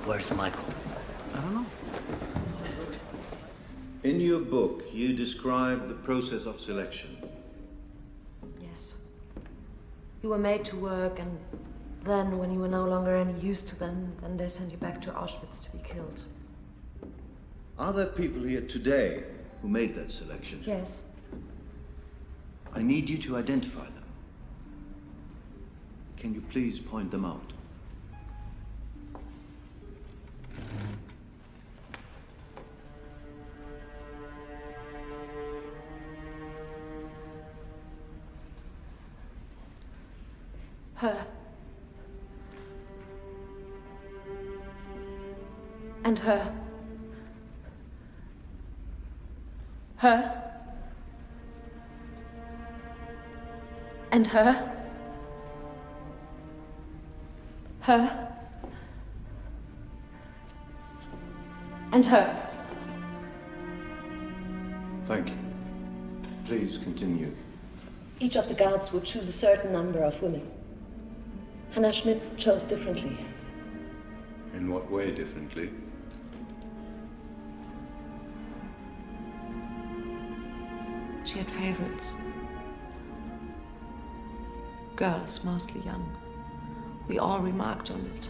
Where's Michael? I don't know. In your book, you describe the process of selection. Yes. You were made to work, and then, when you were no longer any use to them, then they sent you back to Auschwitz to be killed. Are there people here today who made that selection? Yes. I need you to identify them. Can you please point them out? Her. And her. Her. And her. Her. And her. Thank you. Please continue. Each of the guards would choose a certain number of women. Hanna Schmitz chose differently. In what way differently? She had favorites. Girls, mostly young. We all remarked on it.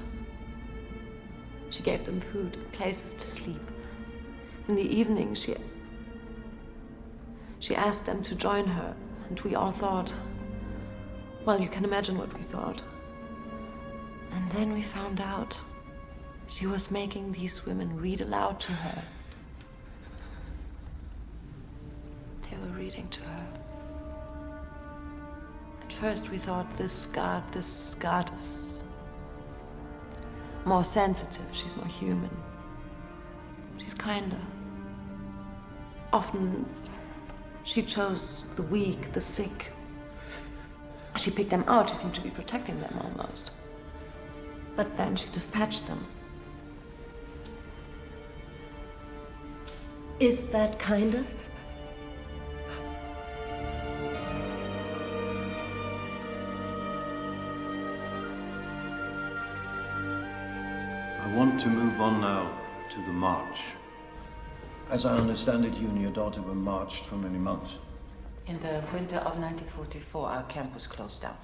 She gave them food, places to sleep. In the evening, she asked them to join her, and we all thought, well, you can imagine what we thought. And then we found out she was making these women read aloud to her. They were reading to her. At first we thought this guard is more sensitive, she's more human. She's kinder. Often she chose the weak, the sick. She picked them out, she seemed to be protecting them almost. But then she dispatched them. Is that kinder? I want to move on now to the march. As I understand it, you and your daughter were marched for many months. In the winter of 1944, our camp was closed down.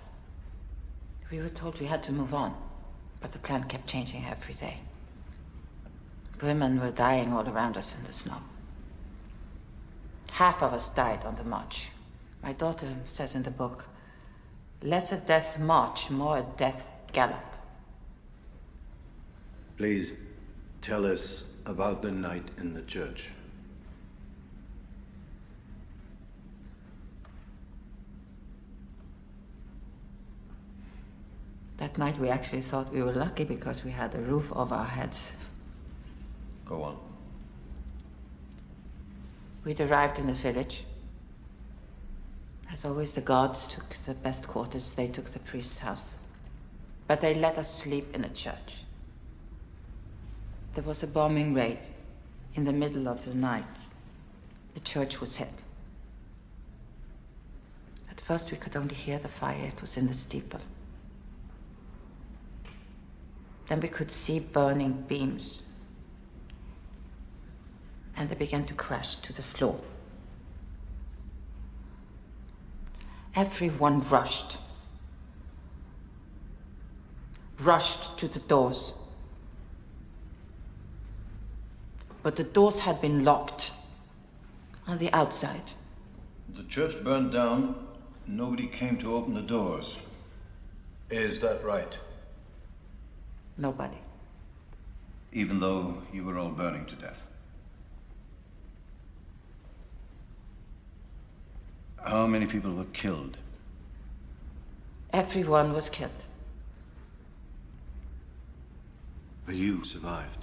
We were told we had to move on, but the plan kept changing every day. Women were dying all around us in the snow. Half of us died on the march. My daughter says in the book, less a death march, more a death gallop. Please tell us about the night in the church. That night we actually thought we were lucky because we had a roof over our heads. Go on. We'd arrived in the village. As always, the guards took the best quarters. They took the priest's house. But they let us sleep in a church. There was a bombing raid in the middle of the night. The church was hit. At first, we could only hear the fire. It was in the steeple. Then we could see burning beams. And they began to crash to the floor. Everyone rushed to the doors. But the doors had been locked on the outside. The church burned down. Nobody came to open the doors. Is that right? Nobody. Even though you were all burning to death? How many people were killed? Everyone was killed. But you survived.